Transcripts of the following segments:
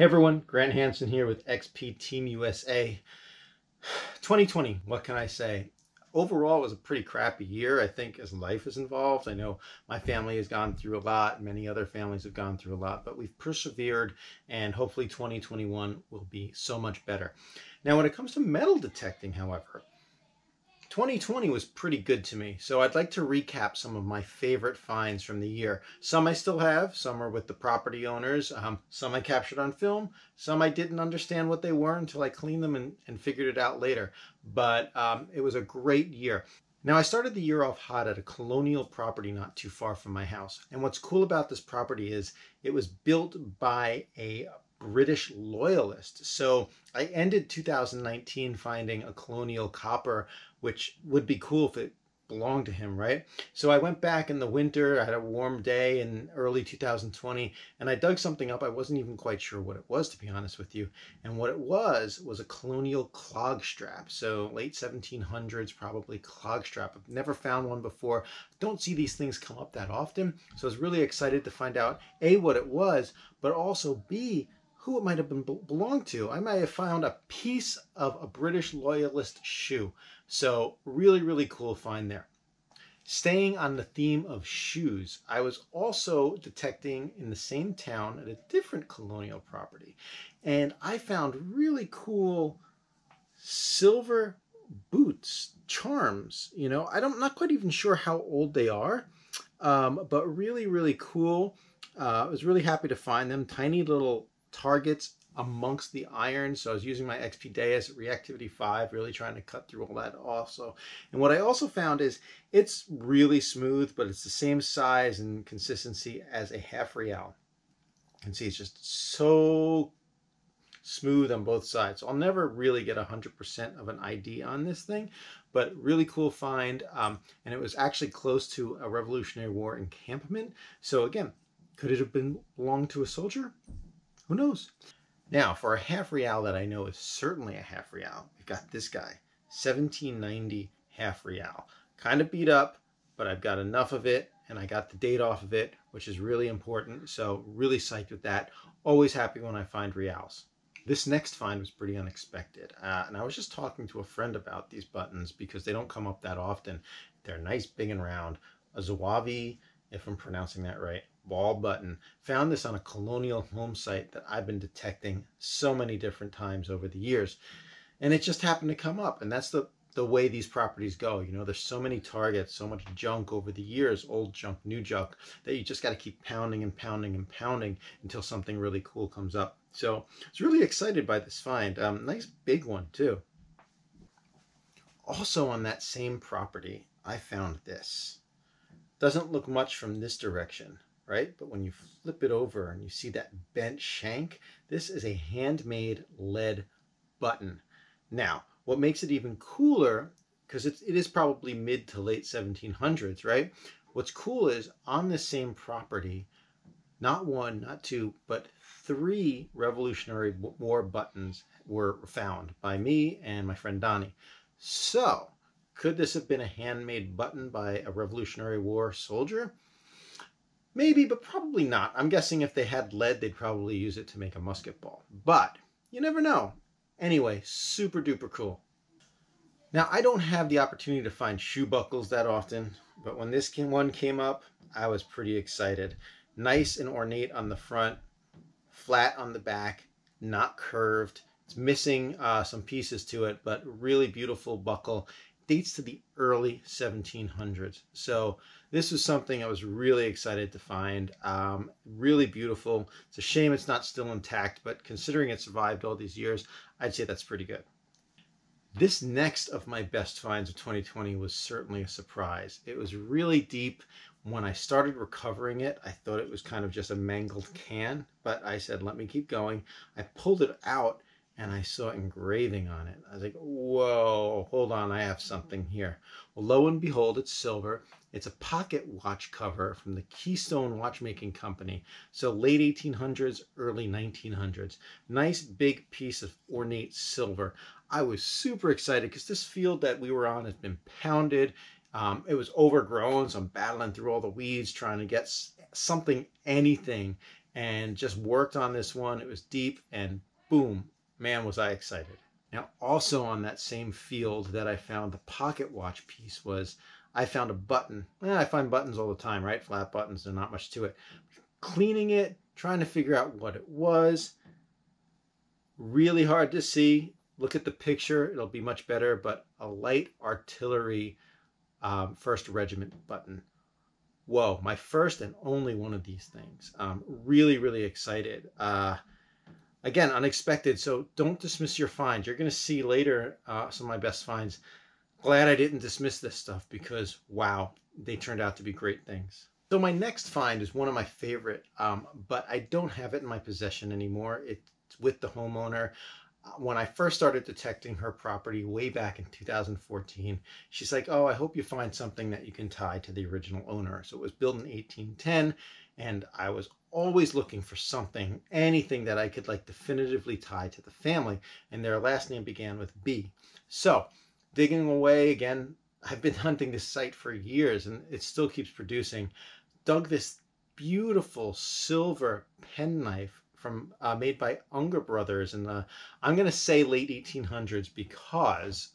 Hey everyone, Grant Hansen here with XP Team USA. 2020, what can I say? Overall, it was a pretty crappy year, I think, as life is involved. I know my family has gone through a lot, many other families have gone through a lot, but we've persevered, and hopefully 2021 will be so much better. Now, when it comes to metal detecting, however, 2020 was pretty good to me, so I'd like to recap some of my favorite finds from the year. Some I still have, some are with the property owners, some I captured on film, some I didn't understand what they were until I cleaned them and figured it out later. But it was a great year. Now, I started the year off hot at a colonial property not too far from my house. And what's cool about this property is it was built by a British loyalist. So I ended 2019 finding a colonial copper, which would be cool if it belonged to him, right? So I went back in the winter. I had a warm day in early 2020, and I dug something up. I wasn't even quite sure what it was, to be honest with you. And what it was a colonial clog strap. So late 1700s, probably clog strap. I've never found one before. Don't see these things come up that often. So I was really excited to find out A, what it was, but also B, who it might have been belonged to. I might have found a piece of a British loyalist shoe. So really, really cool find there. Staying on the theme of shoes, I was also detecting in the same town at a different colonial property. And I found really cool silver boots, charms. I'm not quite even sure how old they are, but really, really cool. I was really happy to find them. Tiny little targets amongst the iron. So I was using my XP Deus Reactivity 5, really trying to cut through all that also. And what I also found is it's really smooth, but it's the same size and consistency as a half real. You can see it's just so smooth on both sides. So I'll never really get 100% of an ID on this thing, but really cool find. And it was actually close to a Revolutionary War encampment. So again, could it have belonged to a soldier? Who knows? Now, for a half real that I know is certainly a half real, we've got this guy, 1790 half real. Kind of beat up, but I've got enough of it, and I got the date off of it, which is really important. So really psyched with that. Always happy when I find reals. This next find was pretty unexpected. And I was just talking to a friend about these buttons because they don't come up that often. They're nice, big and round. A Zouavi, if I'm pronouncing that right, ball button. Found this on a colonial home site that I've been detecting so many different times over the years. And it just happened to come up. And that's the way these properties go. There's so many targets, so much junk over the years, old junk, new junk, that you just got to keep pounding and pounding and pounding until something really cool comes up. So I was really excited by this find. Nice big one too. Also on that same property, I found this. Doesn't look much from this direction, right? But when you flip it over and you see that bent shank, this is a handmade lead button. Now, what makes it even cooler, because it is probably mid to late 1700s, right? What's cool is on the same property, not one, not two, but 3 Revolutionary War buttons were found by me and my friend Donnie. So, could this have been a handmade button by a Revolutionary War soldier? Maybe, but probably not. I'm guessing if they had lead, they'd probably use it to make a musket ball. But you never know. Anyway, super duper cool. Now, I don't have the opportunity to find shoe buckles that often, but when this one came up, I was pretty excited. Nice and ornate on the front, flat on the back, not curved. It's missing some pieces to it, but really beautiful buckle. Dates to the early 1700s. So this was something I was really excited to find. Really beautiful. It's a shame it's not still intact, but considering it survived all these years, I'd say that's pretty good. This next of my best finds of 2020 was certainly a surprise. It was really deep. When I started recovering it, I thought it was kind of just a mangled can, but I said, let me keep going. I pulled it out and I saw engraving on it. I was like, whoa, hold on, I have something here. Well, lo and behold, it's silver. It's a pocket watch cover from the Keystone Watchmaking Company. So late 1800s, early 1900s. Nice big piece of ornate silver. I was super excited because this field that we were on has been pounded. It was overgrown, so I'm battling through all the weeds trying to get something, anything. and just worked on this one. It was deep, and boom, man, was I excited. Now, also on that same field that I found the pocket watch piece was, I found a button. I find buttons all the time, right? Flat buttons, there's not much to it. Cleaning it, trying to figure out what it was. Really hard to see. Look at the picture, it'll be much better, but a light artillery 1st Regiment button. Whoa, my first and only one of these things. Really, really excited. Again, unexpected, so don't dismiss your finds. You're going to see later some of my best finds. Glad I didn't dismiss this stuff because, wow, they turned out to be great things. So my next find is one of my favorite, but I don't have it in my possession anymore. It's with the homeowner. When I first started detecting her property way back in 2014, she's like, oh, I hope you find something that you can tie to the original owner. So it was built in 1810, and I was always looking for something, anything that I could like definitively tie to the family, and their last name began with B. So digging away again, I've been hunting this site for years, and it still keeps producing. Dug this beautiful silver penknife from made by Unger Brothers in the, I'm going to say late 1800s, because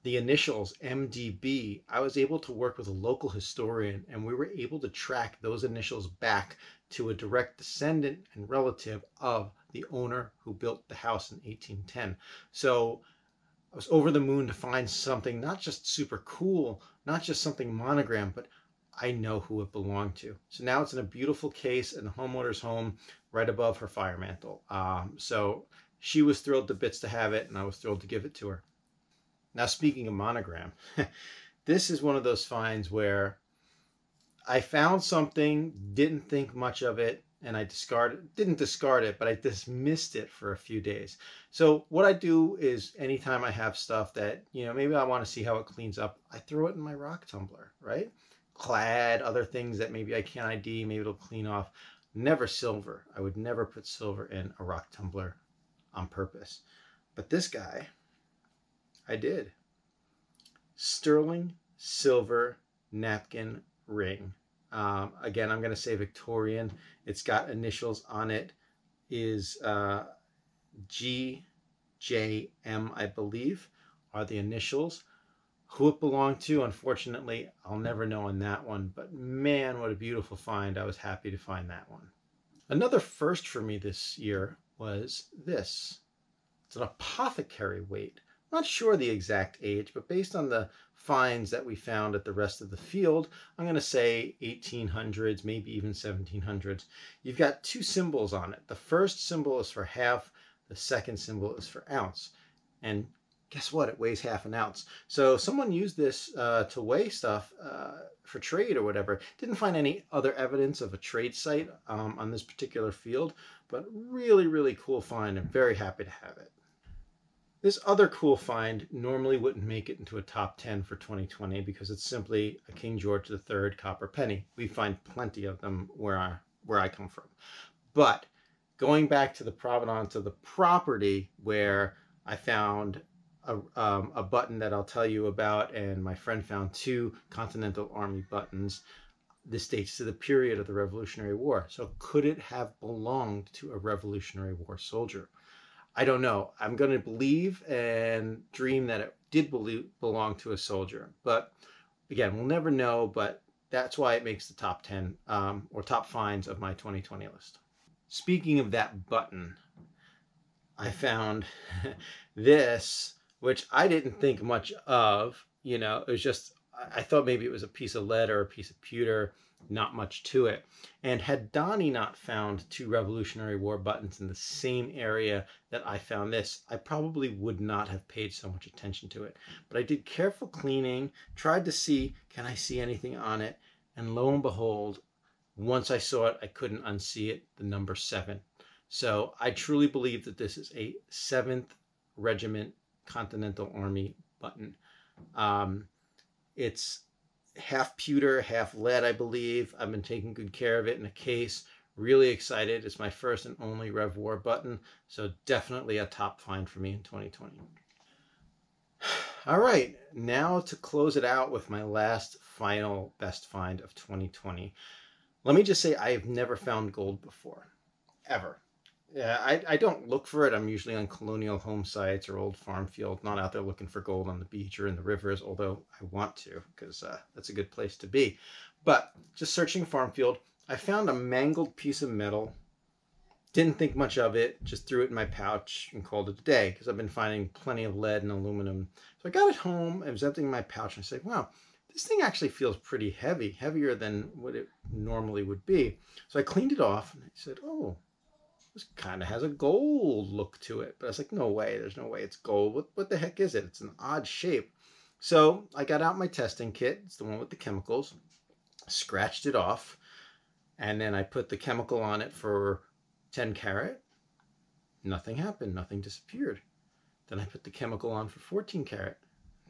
the initials MDB, I was able to work with a local historian, and we were able to track those initials back to a direct descendant and relative of the owner who built the house in 1810. So I was over the moon to find something not just super cool, not just something monogrammed, but I know who it belonged to. So now it's in a beautiful case in the homeowner's home right above her fire mantle. So she was thrilled to bits to have it, and I was thrilled to give it to her. Now, speaking of monogram, this is one of those finds where I found something, didn't think much of it, and I didn't discard it, but I dismissed it for a few days. So what I do is anytime I have stuff that, maybe I want to see how it cleans up, I throw it in my rock tumbler, right? Clad, other things that maybe I can't ID, maybe it'll clean off. Never silver. I would never put silver in a rock tumbler on purpose. But this guy, I did. Sterling silver napkin ring. Again, I'm going to say Victorian. It's got initials on it. Is GJM, I believe, are the initials. Who it belonged to, unfortunately, I'll never know on that one. But man, what a beautiful find. I was happy to find that one. Another first for me this year was this. It's an Apothecary Weight. Not sure the exact age, but based on the finds that we found at the rest of the field, I'm going to say 1800s, maybe even 1700s. You've got 2 symbols on it. The first symbol is for half, the second symbol is for ounce. And guess what? It weighs half an ounce. So someone used this to weigh stuff for trade or whatever. Didn't find any other evidence of a trade site on this particular field, but really, really cool find. I'm very happy to have it. This other cool find normally wouldn't make it into a top 10 for 2020 because it's simply a King George III copper penny. We find plenty of them where I come from. But going back to the provenance of the property, where I found a button that I'll tell you about, and my friend found 2 Continental Army buttons. This dates to the period of the Revolutionary War. So could it have belonged to a Revolutionary War soldier? I don't know. I'm going to believe and dream that it did belong to a soldier. But again, we'll never know, but that's why it makes the top 10 or top finds of my 2020 list. Speaking of that button, I found this, which I didn't think much of. It was just, I thought maybe it was a piece of lead or a piece of pewter, not much to it. And had Donnie not found 2 Revolutionary War buttons in the same area that I found this, I probably would not have paid so much attention to it. But I did careful cleaning, tried to see, can I see anything on it? And lo and behold, once I saw it, I couldn't unsee it, the number 7. So I truly believe that this is a 7th Regiment Continental Army button. It's half pewter, half lead, I believe. I've been taking good care of it in a case. Really excited. It's my first and only Rev War button, so definitely a top find for me in 2020. All right, now to close it out with my last final best find of 2020. Let me just say I have never found gold before, ever. Yeah, I don't look for it. I'm usually on colonial home sites or old farm field, not out there looking for gold on the beach or in the rivers, although I want to, because that's a good place to be. But just searching farm field, I found a mangled piece of metal. Didn't think much of it, just threw it in my pouch and called it a day, because I've been finding plenty of lead and aluminum. So I got it home, I was emptying my pouch, and I said, wow, this thing actually feels pretty heavy, heavier than what it normally would be. So I cleaned it off, and I said, oh, this kind of has a gold look to it. But I was like, no way, there's no way it's gold. What the heck is it? It's an odd shape. So I got out my testing kit. It's the one with the chemicals. Scratched it off. And then I put the chemical on it for 10 carat. Nothing happened. Nothing disappeared. Then I put the chemical on for 14 carat.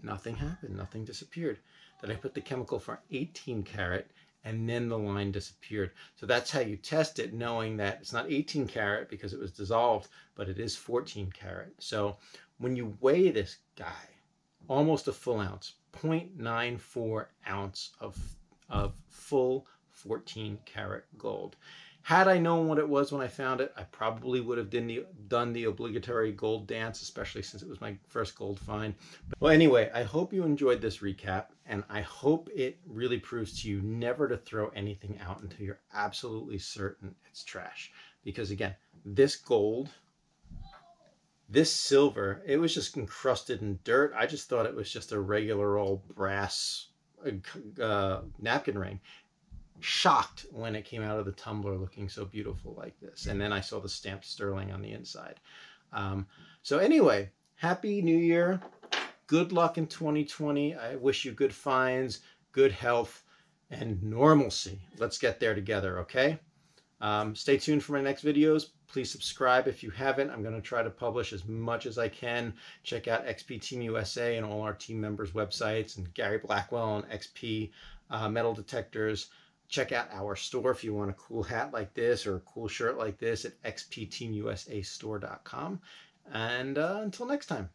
Nothing happened. Nothing disappeared. Then I put the chemical for 18 carat, and then the line disappeared. So that's how you test it, knowing that it's not 18 carat because it was dissolved, but it is 14 carat. So when you weigh this guy, almost a full ounce, 0.94 ounce of full 14 karat gold. Had I known what it was when I found it, I probably would have done the obligatory gold dance, especially since it was my first gold find. Well, anyway, I hope you enjoyed this recap, and I hope it really proves to you never to throw anything out until you're absolutely certain it's trash. Because again, this gold, this silver, it was just encrusted in dirt. I just thought it was just a regular old brass napkin ring. Shocked when it came out of the tumbler looking so beautiful like this. And then I saw the stamped sterling on the inside. So anyway, Happy New Year. Good luck in 2020. I wish you good finds, good health, and normalcy. Let's get there together, okay? Stay tuned for my next videos. Please subscribe if you haven't. I'm going to try to publish as much as I can. Check out XP Team USA and all our team members' websites, and Gary Blackwell and XP metal detectors. Check out our store if you want a cool hat like this or a cool shirt like this at xpteamusastore.com. And until next time.